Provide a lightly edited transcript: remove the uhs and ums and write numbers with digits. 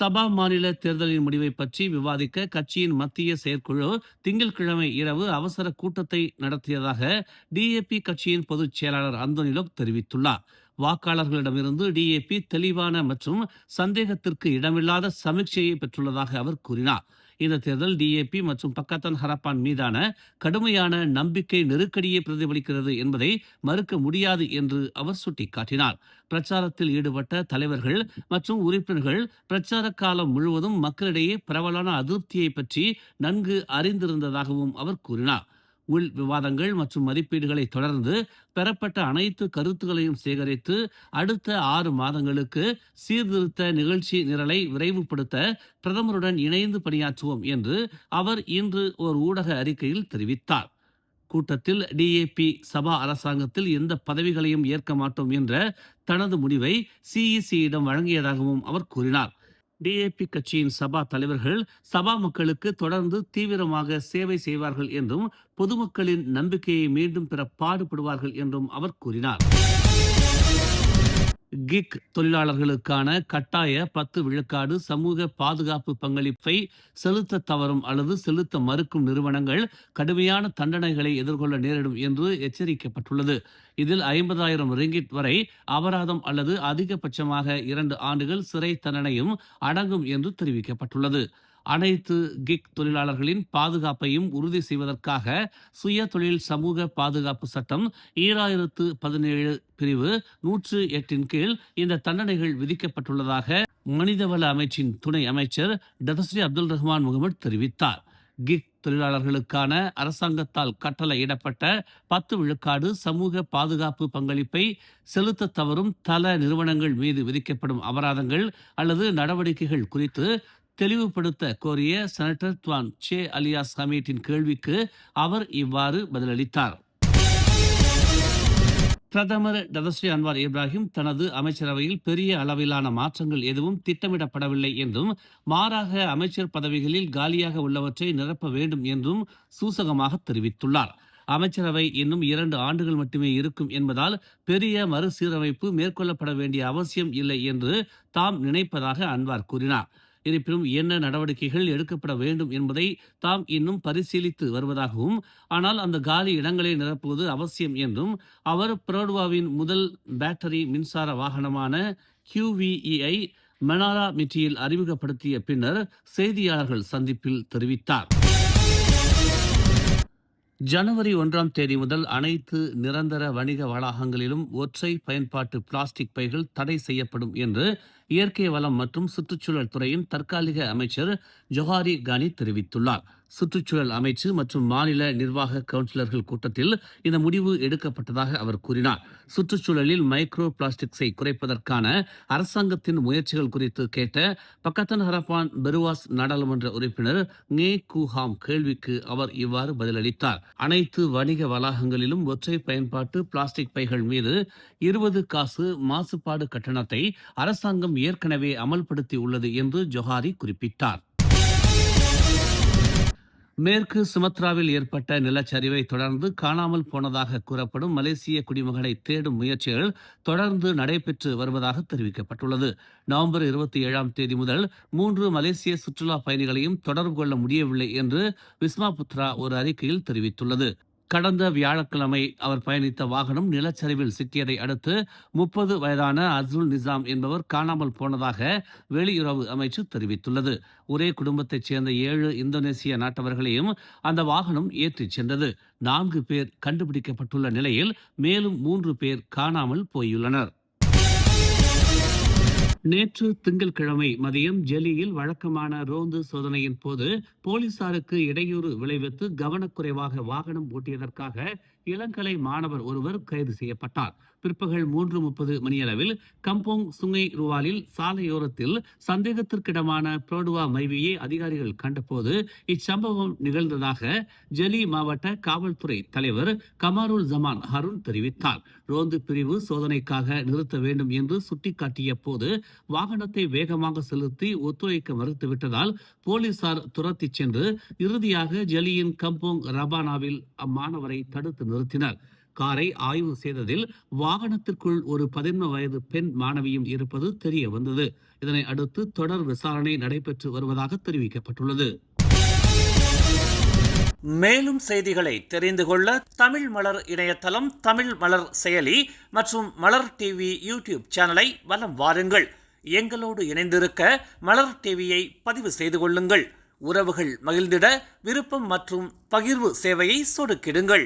சபா மாநில தேர்தலின் முடிவை பற்றி விவாதிக்க கட்சியின் மத்திய செயற்குழு திங்கட்கிழமை இரவு அவசர கூட்டத்தை நடத்தியதாக டிஏபி கட்சியின் பொதுச் செயலாளர் அந்தோனிலோக் தெரிவித்துள்ளார். வாக்காளர்களிடமிருந்து டிஏபி தெளிவான மற்றும் சந்தேகத்திற்கு இடமில்லாத சமீட்சையை பெற்றுள்ளதாக அவர் கூறினார். இந்த தேர்தல் டிஏபி மற்றும் பக்கத்தன் ஹரப்பான் மீதான கடுமையான நம்பிக்கை நெருக்கடியை பிரதிபலிக்கிறது என்பதை மறுக்க முடியாது என்று அவர் சுட்டிக்காட்டினார். பிரச்சாரத்தில் ஈடுபட்ட தலைவர்கள் மற்றும் உறுப்பினர்கள் பிரச்சார காலம் முழுவதும் மக்களிடையே பரவலான அதிருப்தியை பற்றி நன்கு அறிந்திருந்ததாகவும் அவர் கூறினார். உள் விவாதங்கள் மற்றும் மதிப்பீடுகளை தொடர்ந்து பெறப்பட்ட அனைத்து கருத்துக்களையும் சேகரித்து அடுத்த 6 மாதங்களுக்கு சீர்திருத்த நிகழ்ச்சி நிரலை விரைவுபடுத்த பிரதமருடன் இணைந்து பணியாற்றுவோம் என்று அவர் இன்று ஒரு ஊடக அறிக்கையில் தெரிவித்தார். கூட்டத்தில் டிஏபி சபா அரசாங்கத்தில் எந்த பதவிகளையும் ஏற்க மாட்டோம் என்ற தனது முடிவை சிஇசியிடம் வழங்கியதாகவும் அவர் கூறினார். டிஏபி கட்சியின் சபா தலைவர்கள் சபா மக்களுக்கு தொடர்ந்து தீவிரமாக சேவை செய்வார்கள் என்றும் பொதுமக்களின் நம்பிக்கையை மீண்டும் பெற பாடுபடுவார்கள் என்றும் அவர் கூறினார். கிக் தொழிலாளர்களுக்கான கட்டாய 10 விழுக்காடு சமூக பாதுகாப்பு பங்களிப்பை செலுத்த தவறும் அல்லது செலுத்த மறுக்கும் நிறுவனங்கள் கடுமையான தண்டனைகளை எதிர்கொள்ள நேரிடும் என்று எச்சரிக்கப்பட்டுள்ளது. இதில் 50,000 ரிங்கிட் வரை அபராதம் அல்லது அதிகபட்சமாக 2 ஆண்டுகள் சிறை தண்டனையும் அடங்கும் என்று தெரிவிக்கப்பட்டுள்ளது. அனைத்து கிக் தொழிலாளர்களின் பாதுகாப்பையும் உறுதி செய்வதற்காக சுய தொழில் சமூக பாதுகாப்பு சட்டம் 2017 பிரிவு 108 கீழ் இந்த தண்டனைகள் விதிக்கப்பட்டுள்ளதாக மனிதவள அமைச்சின் துணை அமைச்சர் டதஸ்ரீ அப்துல் ரஹ்மான் முகமது தெரிவித்தார். கிக் தொழிலாளர்களுக்கான அரசாங்கத்தால் கட்டளையிடப்பட்ட 10 விழுக்காடு சமூக பாதுகாப்பு பங்களிப்பை செலுத்த தவறும் தல நிறுவனங்கள் மீது விதிக்கப்படும் அபராதங்கள் அல்லது நடவடிக்கைகள் குறித்து தெளிவுபடுத்த கோரிய செனட்டர் துவான் சே அலியாஸ் ஹமீட்டின் கேள்விக்கு அவர் இவ்வாறு பதிலளித்தார். பிரதமர் டதஸ்ரீ அன்வார் இப்ராஹிம் தனது அமைச்சரவையில் பெரிய அளவிலான மாற்றங்கள் எதுவும் திட்டமிடப்படவில்லை என்றும் மாறாக அமைச்சர் பதவிகளில் காலியாக உள்ளவற்றை நிரப்ப வேண்டும் என்றும் சூசகமாக தெரிவித்துள்ளார். அமைச்சரவை இன்னும் 2 ஆண்டுகள் மட்டுமே இருக்கும் என்பதால் பெரிய மறுசீரமைப்பு மேற்கொள்ளப்பட வேண்டிய அவசியம் இல்லை என்று தாம் நினைப்பதாக அன்வார் கூறினார். இருப்பினும் என்ன நடவடிக்கைகள் எடுக்கப்பட வேண்டும் என்பதை தாம் இன்னும் பரிசீலித்து வருவதாகவும், ஆனால் அந்த காலி இடங்களை நிரப்புவது அவசியம் என்றும் அவர் பரோடுவாவின் முதல் பேட்டரி மின்சார வாகனமான QVEஐ மனாரா மிட்டியில் அறிமுகப்படுத்திய பின்னர் செய்தியாளர்கள் சந்திப்பில் தெரிவித்தார். ஜனவரி 1ஆம் தேதி முதல் அனைத்து நிரந்தர வணிக வளாகங்களிலும் ஒற்றை பயன்பாட்டு பிளாஸ்டிக் பைகள் தடை செய்யப்படும் என்று இயற்கை வளம் மற்றும் சுற்றுச்சூழல் துறையின் தற்காலிக அமைச்சர் ஜொஹாரி கானி தெரிவித்துள்ளார். சுற்றுச்சூழல் அமைச்சு மற்றும் மாநில நிர்வாக கவுன்சிலர்கள் கூட்டத்தில் இந்த முடிவு எடுக்கப்பட்டதாக அவர் கூறினார். சுற்றுச்சூழலில் மைக்ரோ பிளாஸ்டிக்ஸை குறைப்பதற்கான அரசாங்கத்தின் முயற்சிகள் குறித்து கேட்ட பக்கத்தன் ஹரப்பான் பெருவாஸ் நாடாளுமன்ற உறுப்பினர் நே கூஹாம் கேள்விக்கு அவர் இவ்வாறு பதிலளித்தார். அனைத்து வணிக வளாகங்களிலும் ஒற்றை பயன்பாட்டு பிளாஸ்டிக் பைகள் மீது 20 காசு மாசுபாடு கட்டணத்தை அரசாங்கம் ஏற்கனவே அமல்படுத்தி உள்ளது என்று ஜொஹாரி குறிப்பிட்டார். மேற்கு சுமத்ராவில் ஏற்பட்ட நிலச்சரிவை தொடர்ந்து காணாமல் போனதாக கூறப்படும் மலேசிய குடிமகனை தேடும் முயற்சிகள் தொடர்ந்து நடைபெற்று வருவதாக தெரிவிக்கப்பட்டுள்ளது. நவம்பர் 27ஆம் தேதி முதல் 3 மலேசிய சுற்றுலா பயணிகளையும் தொடர்பு கொள்ள முடியவில்லை என்று விஸ்மா புத்ரா ஒரு அறிக்கையில் தெரிவித்துள்ளது. கடந்த வியாழக்கிழமை அவர் பயணித்த வாகனம் நிலச்சரிவில் சிக்கியதை அடுத்து 30 வயதான அஸ்ருல் நிசாம் என்பவர் காணாமல் போனதாக வெளியுறவு அமைச்சு தெரிவித்துள்ளது. ஒரே குடும்பத்தைச் சேர்ந்த 7 இந்தோனேசிய நாட்டவர்களையும் அந்த வாகனம் ஏற்றிச் சென்றது. 4 பேர் கண்டுபிடிக்கப்பட்டுள்ள நிலையில் மேலும் 3 பேர் காணாமல் போயுள்ளனர். நேற்று திங்கட்கிழமை மதியம் ஜெலியில் வழக்கமான ரோந்து சோதனையின் போது போலீசாருக்கு இடையூறு விளைவித்து கவனக்குறைவாக வாகனம் ஓட்டியதற்காக இளங்கலை மாணவர் ஒருவர் கைது செய்யப்பட்டார். பிற்பகல் 3:30 மணியளவில் கம்போங் சுங்கை ருவாலில் சாலையோரத்தில் சந்தேகத்திற்கிடமான புரோடுவா மைவியை அதிகாரிகள் கண்டபோது இச்சம்பவம் நிகழ்ந்ததாக ஜெலி மாவட்ட காவல்துறை தலைவர் கமாருல் ஜமான் ஹருன் தெரிவித்தார். ரோந்து பிரிவு சோதனைக்காக நிறுத்த வேண்டும் என்று சுட்டிக்காட்டிய போது வாகனத்தை வேகமாக செலுத்தி ஒத்துழைக்க மறுத்துவிட்டதால் போலீசார் துரத்தி சென்று இறுதியாக ஜெலியின் கம்போங் ரபானாவில் அம்மாணவரை தடுத்து நிறுத்தினர். காரை ஆய்வு செய்ததில் வாகனத்திற்குள் ஒரு 11 வயது பெண் மாணவியும் இருப்பது தெரிய வந்தது. இதனை அடுத்து தொடர் விசாரணை நடைபெற்று வருவதாக தெரிவிக்கப்பட்டுள்ளது. மேலும் செய்திகளை தெரிந்து கொள்ள தமிழ் மலர் இணையதளம், தமிழ் மலர் செயலி மற்றும் மலர் டிவி யூடியூப் சேனலை வலம் வாருங்கள். எங்களோடு இணைந்திருக்க மலர் டிவியை பதிவு செய்து கொள்ளுங்கள். உறவுகள் மகிழ்ந்திட விருப்பம் மற்றும் பகிர்வு சேவையை சொடுக்கிடுங்கள்.